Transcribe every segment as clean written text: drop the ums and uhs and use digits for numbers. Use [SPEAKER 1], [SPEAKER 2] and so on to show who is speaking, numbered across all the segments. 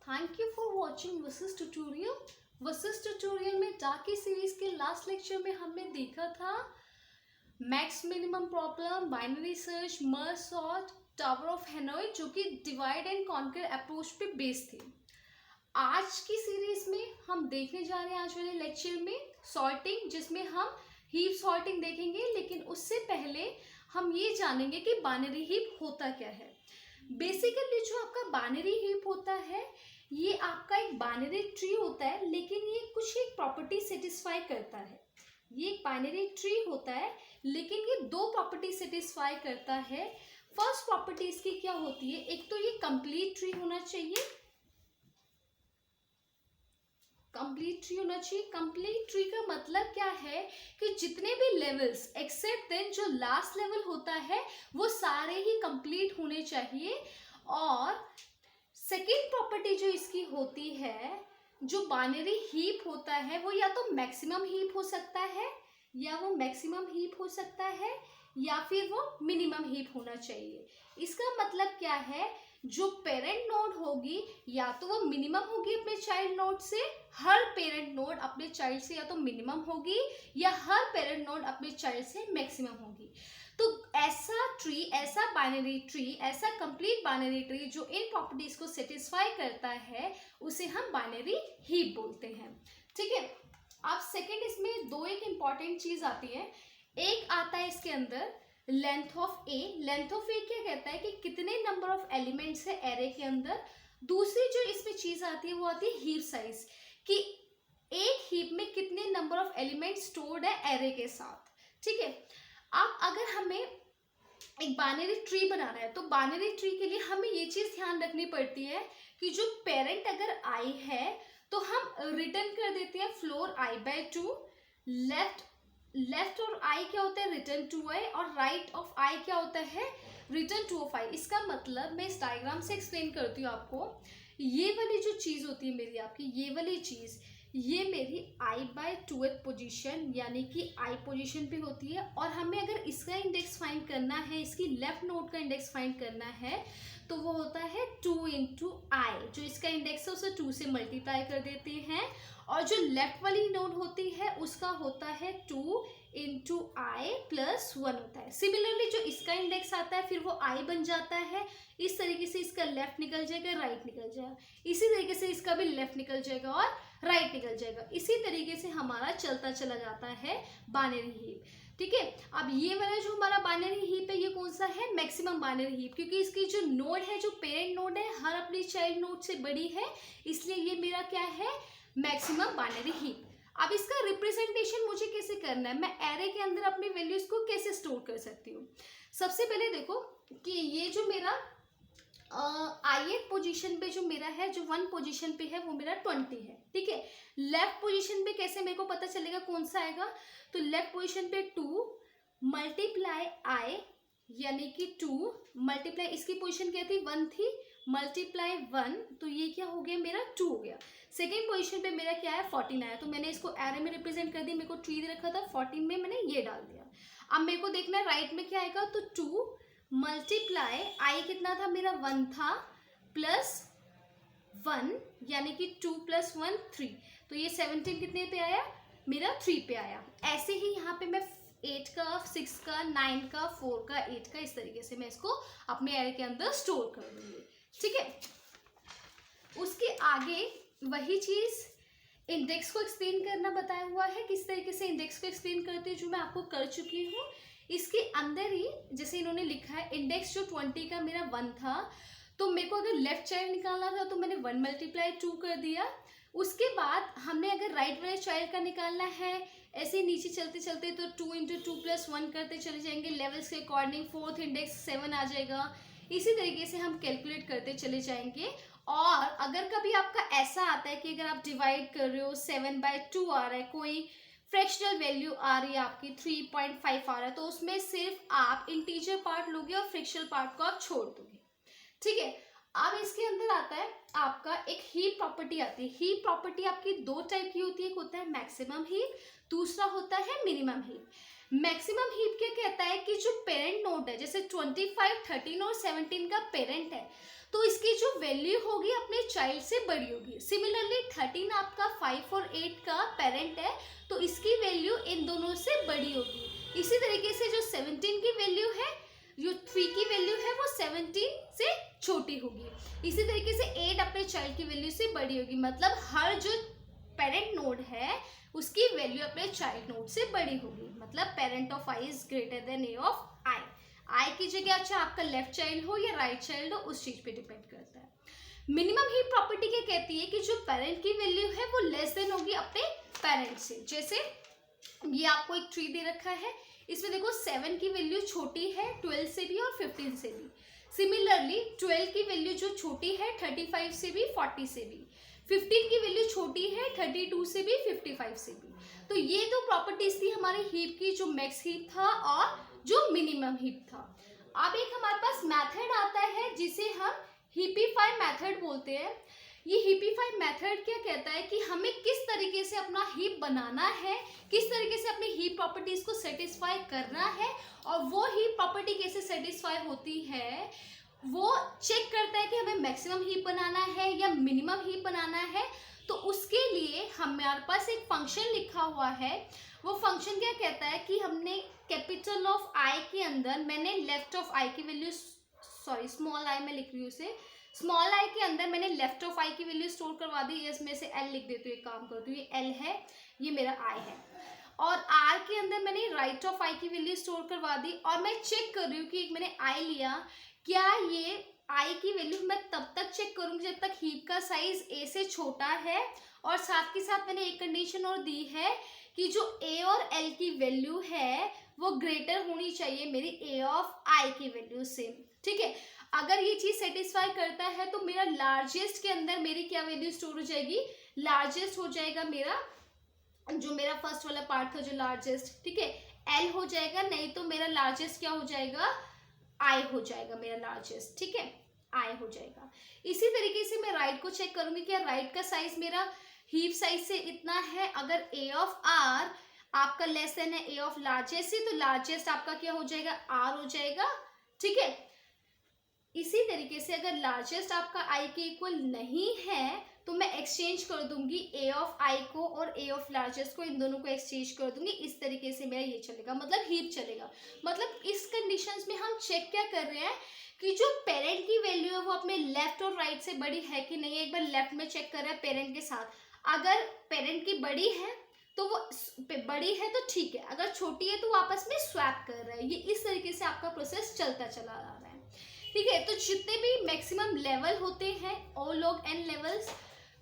[SPEAKER 1] Thank you for watching वसिस tutorial. वसिस tutorial में डाकी सीरीज के लास्ट लेक्चर में हमने देखा था max minimum problem, binary search, merge sort, tower of Hanoi, जो कि डिवाइड एंड कॉन्कर अप्रोच पे बेस्ड थी। आज की सीरीज में हम देखने जा रहे हैं आज वाले लेक्चर में सॉर्टिंग, जिसमें हम हीप सॉर्टिंग देखेंगे। लेकिन उससे पहले हम ये जानेंगे कि बाइनरी हीप होता क्या है। बेसिकली जो आपका बाइनरी हीप होता है ये आपका एक बाइनरी ट्री होता है, लेकिन ये कुछ एक प्रॉपर्टी सेटिस्फाई करता है। ये एक बाइनरी ट्री होता है लेकिन ये दो प्रॉपर्टी सेटिस्फाई करता है। फर्स्ट प्रॉपर्टी इसकी क्या होती है, एक तो ये कंप्लीट ट्री होना चाहिए, कंप्लीट ट्री होना चाहिए। कंप्लीट ट्री का मतलब क्या है कि जितने भी लेवल्स एक्सेप्ट देन जो लास्ट लेवल होता है वो सारे ही कंप्लीट होने चाहिए। और सेकेंड प्रॉपर्टी जो इसकी होती है, जो बाइनरी हीप होता है वो या तो मैक्सिमम हीप हो सकता है या फिर वो मिनिमम हीप होना चाहिए। इसका मतलब क्या है, जो पेरेंट नोड होगी या तो वो मिनिमम होगी अपने चाइल्ड नोड से, हर पेरेंट नोड अपने चाइल्ड से या तो मिनिमम होगी या हर पेरेंट नोड अपने चाइल्ड से मैक्सिमम होगी। तो ऐसा ट्री, ऐसा बाइनरी ट्री, ऐसा कंप्लीट बाइनरी ट्री जो इन प्रॉपर्टीज को सेटिस्फाई करता है उसे हम बाइनरी हीप बोलते हैं। ठीक है। अब सेकेंड इसमें दो एक इंपॉर्टेंट चीज आती है। एक आता है इसके अंदर length of A. Length of A क्या कहता है कि कितने नंबर ऑफ एलिमेंट्स है एरे के अंदर। दूसरी जो इसमें चीज आती है वो आती है हीप साइज, कि एक हीप में कितने नंबर ऑफ एलिमेंट स्टोर्ड है एरे के साथ। ठीक है। अब अगर हमें एक बाइनरी ट्री बनाना है तो बाइनरी ट्री के लिए हमें ये चीज ध्यान रखनी पड़ती है कि जो पेरेंट अगर आई है तो हम रिटर्न कर देते हैं फ्लोर आई बाय 2। लेफ्ट और आई क्या होता है, रिटर्न 2i, और राइट ऑफ आई क्या होता है, रिटर्न 2 ऑफ i। इसका मतलब मैं इस डायग्राम से एक्सप्लेन करती हूँ आपको। ये वाली जो चीज होती है मेरी, आपकी ये वाली चीज, ये मेरी i बाय 2th पोजीशन यानी कि i पोजीशन पे होती है। और हमें अगर इसका इंडेक्स फाइंड करना है, इसकी लेफ्ट नोड का इंडेक्स फाइंड करना है, तो वो होता है 2 इंटू आई। जो इसका इंडेक्स है उसे 2 से मल्टीप्लाई कर देते हैं, और जो लेफ्ट वाली नोड होती है उसका होता है 2 इंटू आई प्लस 1 होता है। सिमिलरली जो इसका इंडेक्स आता है फिर वो आई बन जाता है। इस तरीके से इसका लेफ्ट निकल जाएगा, राइट निकल जाएगा। इसी तरीके से इसका भी लेफ्ट निकल जाएगा और राइट निकल जाएगा। इसी तरीके से हमारा चलता चला जाता है बाइनरी हीप। ठीक है। अब ये वाला जो हमारा बाइनरी हीप है ये कौन सा है, मैक्सिमम बाइनरी हीप, क्योंकि इसकी जो नोड है, जो पेरेंट नोड है, हर अपनी चाइल्ड नोड से बड़ी है, इसलिए ये मेरा क्या है, मैक्सिमम बाइनरी हीप। अब इसका रिप्रेजेंटेशन मुझे कैसे करना है, मैं एरे के अंदर अपनी वैल्यूज को कैसे स्टोर कर सकती हूँ। सबसे पहले देखो कि ये जो मेरा ith पोजीशन पे जो मेरा है, जो 1 पोजीशन पे है वो मेरा 20 है। ठीक है। लेफ्ट पोजीशन पे कैसे मेरे को पता चलेगा कौन सा आएगा, तो लेफ्ट पोजीशन पे 2 मल्टीप्लाई आई यानी कि 2 मल्टीप्लाई, इसकी पोजीशन क्या थी, 1 थी, मल्टीप्लाई 1, तो ये क्या हो गया मेरा 2 हो गया। सेकेंड पोजीशन पे मेरा क्या है 14 आया, तो मैंने इसको एरे में रिप्रेजेंट कर दिया। मेरे को ट्री दे रखा था, 14 में मैंने ये डाल दिया। अब मेरे को देखना है राइट में क्या आएगा, तो 2 मल्टीप्लाई आई कितना था मेरा 1 था, प्लस 1 यानी कि 2 प्लस 1 3, तो ये 17 कितने पे आया, मेरा 3 पे आया। ऐसे ही यहाँ पे मैं 8 का, 6 का, 9 का, 4 का, 8 का, इस तरीके से मैं इसको अपने एरे के अंदर स्टोर कर दूंगी। ठीक है। उसके आगे वही चीज इंडेक्स को एक्सप्लेन करना बताया हुआ है। किस तरीके से इंडेक्स को एक्सप्लेन करते हैं जो मैं आपको कर चुकी हूँ। इसके अंदर ही जैसे इन्होंने लिखा है, इंडेक्स जो 20 का मेरा 1 था, तो मेरे को अगर लेफ्ट चाइल्ड निकालना था तो मैंने 1 मल्टीप्लाई 2 कर दिया। उसके बाद हमने अगर राइट वाले चाइल्ड का निकालना है, ऐसे नीचे चलते चलते तो 2 इंटू 2 प्लस 1 करते चले जाएंगे लेवल्स के अकॉर्डिंग। फोर्थ इंडेक्स 7 आ जाएगा। इसी तरीके से हम कैलकुलेट करते चले जाएंगे। और अगर कभी आपका ऐसा आता है कि अगर आप डिवाइड कर रहे हो 7 बाय 2 आ रहा है, कोई फ्रैक्शनल वैल्यू आ रही है आपकी 3.5 आ रहा है, तो उसमें सिर्फ आप इंटीजर पार्ट लोगे और फ्रैक्शनल पार्ट को आप छोड़ दोगे। ठीक है। अब इसके अंदर आता है आपका एक हीप प्रॉपर्टी आती है। हीप प्रॉपर्टी आपकी दो टाइप की होती है, एक होता है मैक्सिमम हीप, दूसरा होता है मिनिमम हीप। मैक्सिमम हीप क्या कहता है कि जो पेरेंट नोड है, जैसे 25, 13 और 17 का पेरेंट है, तो इसकी जो वैल्यू होगी अपने चाइल्ड से बड़ी होगी। सिमिलरली 13 आपका 5 और 8 का पेरेंट है, तो इसकी वैल्यू इन दोनों से बड़ी होगी। इसी तरीके से जो 17 की वैल्यू है, जो 3 की वैल्यू है, वो 17 से छोटी होगी। इसी तरीके से 8 अपने चाइल्ड की वैल्यू से बड़ी होगी। मतलब हर जो पेरेंट नोड है उसकी वैल्यू अपने चाइल्ड नोड से बड़ी होगी। मतलब parent of I is greater than A of I. I की जगह अच्छा आपका लेफ्ट चाइल्ड हो या राइट चाइल्ड हो, उस चीज पे डिपेंड करता है। मिनिमम हीप प्रॉपर्टी क्या कहती है कि जो पेरेंट की वैल्यू है वो लेस देन होगी अपने पेरेंट से। जैसे ये आपको एक ट्री दे रखा है, इसमें देखो 7 की वैल्यू छोटी है 12 से भी और 15 से भी। सिमिलरली 12 की वैल्यू जो छोटी है 35 से भी, 40 से भी। 15 की वैल्यू छोटी है 32 से भी, 55 से भी। तो ये दो प्रॉपर्टीज थी हमारे हीप की, जो मैक्स हीप था और जो मिनिमम हीप था। अब एक हमारे पास मेथड आता है जिसे हम हीपिफाई मेथड बोलते हैं। ये हीपिफाई मेथड क्या कहता है कि हमें किस तरीके से अपना हीप बनाना है, किस तरीके से अपनी हीप प्रॉपर्टीज को सेटिस्फाई करना है, और वो हीप प्रॉपर्टी कैसे सेटिस्फाई होती है वो चेक करता है कि हमें मैक्सिमम हीप बनाना है या मिनिमम हीप बनाना है। तो उसके लिए हमारे पास एक फंक्शन लिखा हुआ है। वो फंक्शन क्या कहता है कि हमने कैपिटल ऑफ आई के अंदर, मैंने लेफ्ट ऑफ आई की वैल्यू, सॉरी स्मॉल आई में लिख रही हूँ उसे, स्मॉल आई के अंदर मैंने लेफ्ट ऑफ आई की वैल्यू स्टोर करवा दी। इसमें से एल लिख देती हूँ, एक काम करती हूँ, ये एल है, ये मेरा आई है। और आर के अंदर मैंने राइट ऑफ आई की वैल्यू स्टोर करवा दी। और मैं चेक कर रही हूँ कि एक मैंने आई लिया, क्या ये आई की वैल्यू मैं तब तक चेक करूंगी जब तक हीप का साइज ए से छोटा है। और साथ के साथ मैंने एक कंडीशन और दी है कि जो ए और एल की वैल्यू है वो ग्रेटर होनी चाहिए मेरी ए ऑफ आई की वैल्यू से। ठीक है, अगर ये चीज सेटिस्फाई करता है तो मेरा लार्जेस्ट के अंदर मेरी क्या वैल्यू स्टोर हो जाएगी, लार्जेस्ट हो जाएगा मेरा, जो मेरा फर्स्ट वाला पार्ट था जो लार्जेस्ट, ठीक है, एल हो जाएगा। नहीं तो मेरा लार्जेस्ट क्या हो जाएगा, आई हो जाएगा मेरा लार्जेस्ट। ठीक है, आई हो जाएगा। इसी तरीके से मैं राइट को चेक करूंगी कि राइट का साइज मेरा हीप साइज से इतना है। अगर ए ऑफ आर आपका लेस देन है ए ऑफ लार्जेस्ट से, तो लार्जेस्ट आपका क्या हो जाएगा, आर हो जाएगा। ठीक है, इसी तरीके से अगर लार्जेस्ट आपका आई के इक्वल नहीं है तो मैं एक्सचेंज कर दूंगी ए ऑफ आई को और ए ऑफ लार्जेस्ट को, इन दोनों को एक्सचेंज कर दूंगी। इस तरीके से मेरा ये चलेगा, मतलब हीप चलेगा। मतलब इस कंडीशंस में हम चेक क्या कर रहे हैं कि जो पेरेंट की वैल्यू है वो अपने लेफ्ट और राइट से बड़ी है कि नहीं। एक बार लेफ्ट में चेक कर रहे हैं पेरेंट के साथ, अगर पेरेंट की बड़ी है तो वो बड़ी है तो ठीक है, अगर छोटी है तो वो आपस में स्वैप कर रहा है। ये इस तरीके से आपका प्रोसेस चलता चला आ रहा है। ठीक है, तो जितने भी मैक्सिमम लेवल होते हैं ऑल लॉग एन लेवल्स,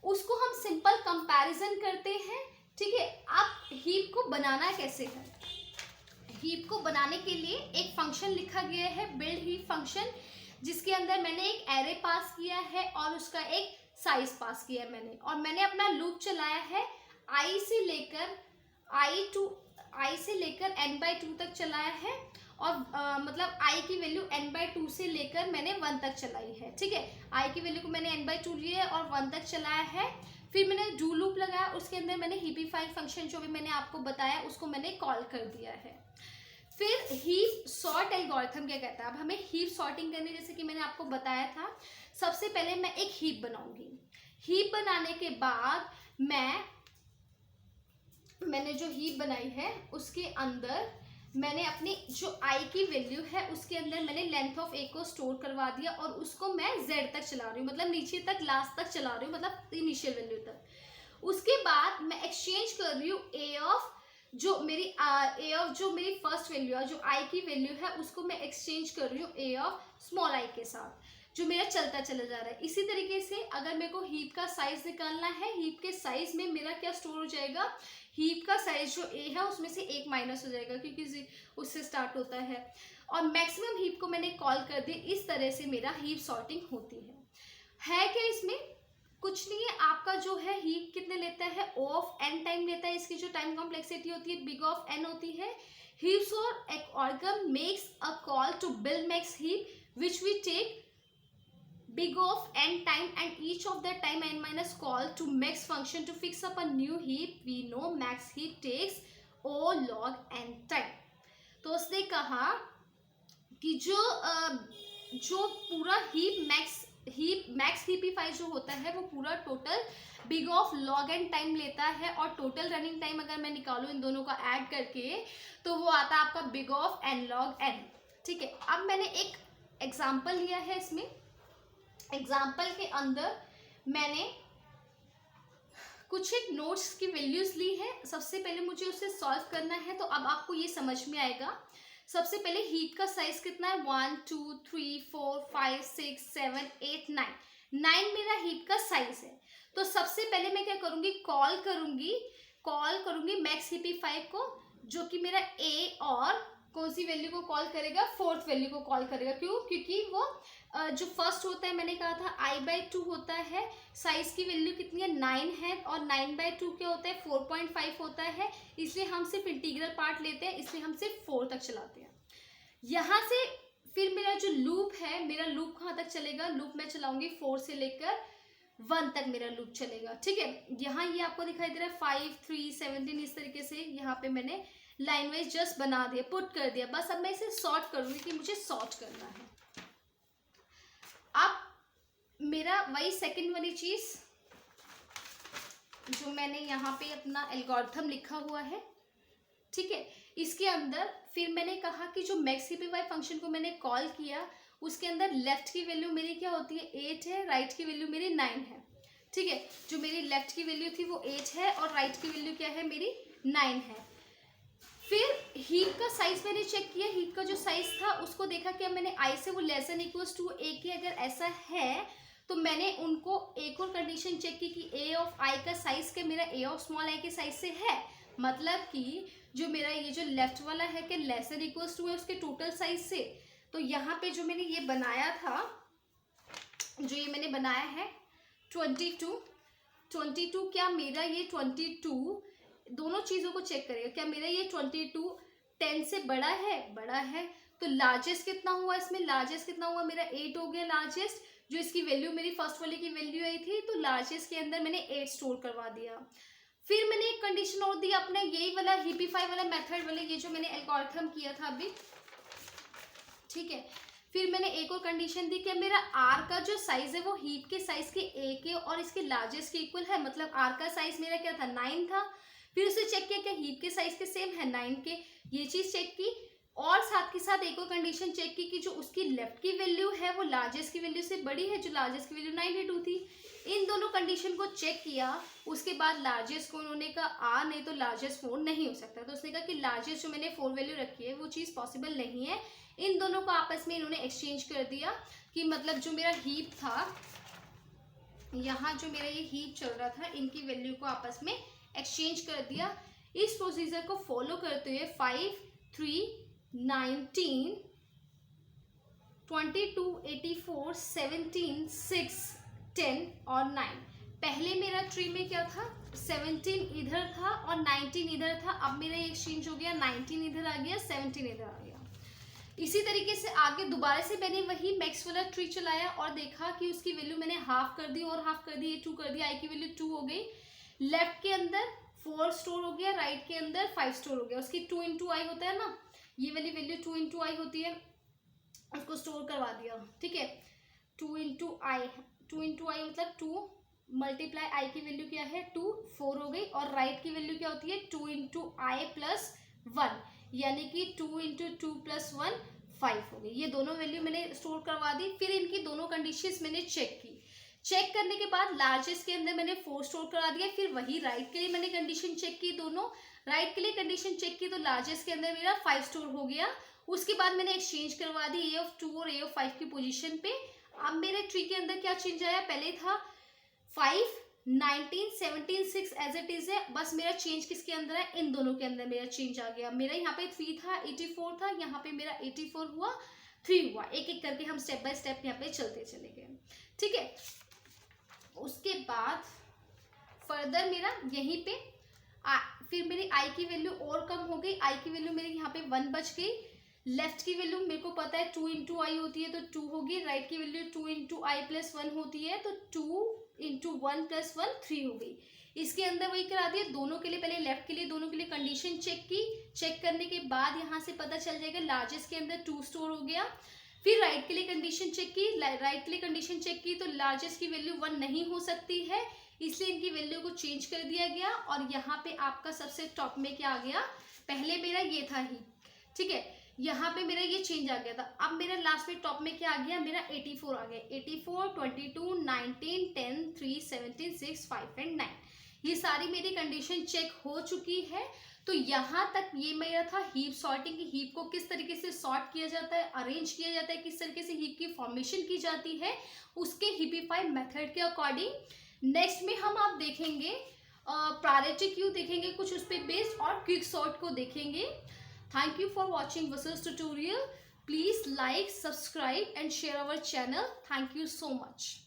[SPEAKER 1] उसको हम सिंपल कंपैरिजन करते हैं। ठीक है, आप हीप को बनाना कैसे है, हीप को बनाने के लिए एक फंक्शन लिखा गया है बिल्ड हीप फंक्शन, जिसके अंदर मैंने एक एरे पास किया है और उसका एक साइज पास किया है मैंने। और मैंने अपना लूप चलाया है आई से लेकर n/2 तक चलाया है। और मतलब i की वैल्यू n/2 से लेकर मैंने 1 तक चलाई है। ठीक है, i की वैल्यू को मैंने n/2 लिया है और 1 तक चलाया है। फिर मैंने डू लूप लगाया, उसके अंदर मैंने हीपिफाई फंक्शन जो भी मैंने आपको बताया उसको मैंने कॉल कर दिया है। फिर हीप सॉर्ट एल्गोरिथम क्या कहता है, अब हमें हीप सॉर्टिंग करनी, जैसे कि मैंने आपको बताया था। सबसे पहले मैं एक हीप बनाऊंगी। हीप बनाने के बाद मैंने जो हीप बनाई है उसके अंदर मैंने अपनी जो आई की वैल्यू है उसके अंदर मैंने लेंथ ऑफ ए को स्टोर करवा दिया और उसको मैं जेड तक चला रही हूँ, मतलब नीचे तक लास्ट तक चला रही हूँ, मतलब इनिशियल वैल्यू तक। उसके बाद मैं एक्सचेंज कर रही हूँ ए ऑफ जो मेरी फर्स्ट वैल्यू है, जो आई की वैल्यू है, उसको मैं एक्सचेंज कर रही हूँ ए ऑफ स्मॉल आई के साथ, जो मेरा चलता चला जा रहा है। इसी तरीके से अगर मेरे को हीप का साइज निकालना है, हीप के साइज में मेरा क्या स्टोर हो जाएगा, हीप का साइज जो ए है उसमें से 1 माइनस हो जाएगा क्योंकि उससे स्टार्ट होता है। और मैक्सिमम हीप को मैंने कॉल कर दी। इस तरह से मेरा हीप सॉर्टिंग होती है क्या इसमें कुछ नहीं है। आपका जो है हीप कितने लेता है, O ऑफ n टाइम लेता है। इसकी जो टाइम कॉम्प्लेक्सिटी होती है बिग ऑफ n होती है। हीप्स और algorithm makes a call to build max heap which we take big of n time and each of that time n minus call to max function to fix up a new heap, we know max heap takes o log n time. तो उसने कहा कि जो पूरा max heapify जो होता है वो पूरा total big of log n time लेता है, और टोटल रनिंग टाइम अगर मैं निकालूं इन दोनों का ऐड करके तो वो आता है आपका big of n log n. ठीक है, अब मैंने एक एग्जाम्पल लिया है. इसमें एग्जाम्पल के अंदर मैंने कुछ एक नोट्स की वैल्यूज ली है. सबसे पहले मुझे उसे सॉल्व करना है, तो अब आपको ये समझ में आएगा. सबसे पहले हीप का साइज कितना है, 1 2 3 4 5 6 7 8 9. 9 मेरा हीप का साइज है. तो सबसे पहले मैं क्या करूंगी, कॉल करूंगी मैक्स हीपीफाई को, जो कि मेरा ए और कौन सी वैल्यू को कॉल करेगा, फोर्थ वैल्यू को कॉल करेगा. क्यों? क्योंकि वो जो फर्स्ट होता है मैंने कहा था i/2 होता है, साइज की वैल्यू कितनी है 9 है, और 9/2 क्या होता है 4.5 होता है. इसलिए हम सिर्फ इंटीग्रल पार्ट लेते हैं, इसलिए हम सिर्फ 4 तक चलाते हैं. यहाँ से फिर मेरा जो लूप है, मेरा लूप कहाँ तक चलेगा, लूप मैं चलाऊंगी 4 से लेकर 1 तक मेरा लूप चलेगा. ठीक है, यहाँ ये आपको दिखाई दे रहा है 5 3 17. इस तरीके से यहाँ पे मैंने लाइन वाइज जस्ट बना दिया, पुट कर दिया. बस अब मैं इसे सॉर्ट करूंगी कि मुझे सॉर्ट करना है. अब मेरा वही सेकंड वाली चीज जो मैंने यहाँ पे अपना एल्गोरिथम लिखा हुआ है. ठीक है, इसके अंदर फिर मैंने कहा कि जो मैक्स हीपीफाई फंक्शन को मैंने कॉल किया, उसके अंदर लेफ्ट की वैल्यू मेरी क्या होती है 8 है, राइट की वैल्यू मेरी 9 है. ठीक है, जो मेरी लेफ्ट की वैल्यू थी वो 8 है और राइट की वैल्यू क्या है मेरी 9 है. फिर हीप का साइज मैंने चेक किया. हीप का जो साइज था उसको देखा कि मैंने आई से वो लेस देन इक्वल्स टू ए के अगर ऐसा है तो मैंने उनको एक और कंडीशन चेक की कि ए ऑफ आई का साइज क्या मेरा ए ऑफ स्मॉल आई के साइज से है. मतलब कि जो मेरा ये जो लेफ्ट वाला है कि लेस देन इक्वल्स टू है उसके टोटल साइज से. तो यहाँ पे जो मैंने ये बनाया था, जो ये मैंने बनाया है 22 क्या मेरा ये 22 दोनों चीज़ों को चेक करेगा. क्या मेरा ये 22 10 से बड़ा है. तो लार्जेस्ट कितना हुआ इसमें, लार्जेस्ट कितना हुआ मेरा 8 हो गया लार्जेस्ट. जो इसकी वैल्यू मेरी फर्स्ट वाले की वैल्यू आई थी, तो लार्जेस्ट के अंदर मैंने 8 स्टोर करवा दिया. फिर मैंने एक कंडीशन और दी अपने यही वाला हीपीफाई वाला मेथड वाले, ये जो मैंने एल्गोरिथम किया था अभी. ठीक है, फिर मैंने एक और कंडीशन दी कि मेरा आर का जो साइज है वो हीप के साइज के ए के और इसके लार्जेस्ट के इक्वल है. मतलब आर का साइज मेरा क्या था 9 था. फिर उसे चेक किया क्या हीप के साइज के सेम है 9 के, ये चीज चेक की. और साथ के साथ एक और कंडीशन चेक की कि जो उसकी लेफ्ट की वैल्यू है वो लार्जेस्ट की वैल्यू से बड़ी है, जो लार्जेस्ट की वैल्यू 92 थी. इन दोनों कंडीशन को चेक किया. उसके बाद लार्जेस्ट को उन्होंने कहा नहीं तो लार्जेस्ट 4 नहीं हो सकता. तो उसने कहा कि लार्जेस्ट जो मैंने 4 वैल्यू रखी है वो चीज़ पॉसिबल नहीं है. इन दोनों को आपस में इन्होंने एक्सचेंज कर दिया कि मतलब जो मेरा हीप था, यहाँ जो मेरा ये हीप चल रहा था, इनकी वैल्यू को आपस में एक्सचेंज कर दिया. इस प्रोसीजर को फॉलो करते हुए 5 3 19 22 84 17 6 10 और 9. पहले मेरा ट्री में क्या था 17 इधर था और 19 इधर था. अब मेरा एक्सचेंज हो गया, 19 इधर आ गया, 17 इधर आ गया. इसी तरीके से आगे दोबारा से मैंने वही मैक्स वाला ट्री चलाया और देखा कि उसकी वैल्यू मैंने हाफ कर दी और हाफ कर दी, 2 कर दिया, आई की वैल्यू 2 हो गई. लेफ्ट के अंदर 4 स्टोर हो गया, राइट के अंदर 5 स्टोर हो गया. उसकी 2 इंटू आई होता है ना, ये वाली वैल्यू 2 इंटू आई होती है, उसको स्टोर करवा दिया. ठीक है, 2 इंटू आई मतलब 2 मल्टीप्लाई आई की वैल्यू क्या है 2, 4 हो गई. और राइट की वैल्यू क्या होती है 2 इंटू आई प्लस 1, यानी कि 2 इंटू 2 प्लस 1 5 हो गई. ये दोनों वैल्यू मैंने स्टोर करवा दी. फिर इनकी दोनों कंडीशंस मैंने चेक की. चेक करने के बाद लार्जेस्ट के अंदर मैंने 4 स्टोर करा दिया. फिर वही राइट के लिए मैंने कंडीशन चेक की, दोनों राइट के लिए कंडीशन चेक की, तो लार्जेस्ट के अंदर मेरा 5 स्टोर हो गया. उसके बाद मैंने एक्सचेंज करवा दी ए ऑफ 2 और ए ऑफ 5 की पोजीशन पे. अब मेरे ट्री के अंदर क्या चेंज आया, पहले था 5 19 17 6 एज इट इज है. बस मेरा चेंज किसके अंदर है, इन दोनों के अंदर मेरा चेंज आ गया. मेरा यहाँ पे 3 था 84 था, यहाँ पे मेरा 84 हुआ 3 हुआ. एक एक करके हम स्टेप बाय स्टेप यहाँ पे चलते चले गए. ठीक है, उसके बाद फर्दर मेरा यहीं पे फिर मेरी आई की वैल्यू और कम हो गई. आई की वैल्यू मेरी यहाँ पे 1 बच गई. लेफ्ट की वैल्यू मेरे को पता है 2 इंटू आई होती है तो 2 होगी, राइट की वैल्यू 2 इंटू आई प्लस 1 होती है तो 2 इंटू 1 प्लस 1 3 हो गई। इसके अंदर वही करा दिया दोनों के लिए, पहले लेफ्ट के लिए दोनों के लिए कंडीशन चेक की, चेक करने के बाद यहाँ से पता चल जाएगा लार्जेस्ट के अंदर 2 स्टोर हो गया। फिर राइट के लिए कंडीशन चेक की, राइट के लिए कंडीशन चेक की तो लार्जेस्ट की वैल्यू 1 नहीं हो सकती है, इसलिए इनकी वैल्यू को चेंज कर दिया गया। और यहाँ पे आपका सबसे टॉप में क्या आ गया, पहले मेरा ये था ही, ठीक है, यहाँ पे मेरा ये चेंज आ गया था। अब मेरा लास्ट में टॉप में क्या आ गया, मेरा 84 आ गया। 84, 22, 19, 10, 3, 17, 6, 5 एंड 9, ये सारी मेरी कंडीशन चेक हो चुकी है। तो यहाँ तक ये मेरा था हीप सॉर्टिंग की, हीप को किस तरीके से सॉर्ट किया जाता है, अरेंज किया जाता है, किस तरीके से हीप की फॉर्मेशन की जाती है, उसके हीपिफाई मेथड के अकॉर्डिंग। नेक्स्ट में हम आप देखेंगे प्रायोरिटी क्यू देखेंगे कुछ उस पर बेस्ड, और क्विक सॉर्ट को देखेंगे। Thank you for watching Versus tutorial. Please like, subscribe and share our channel. Thank you so much.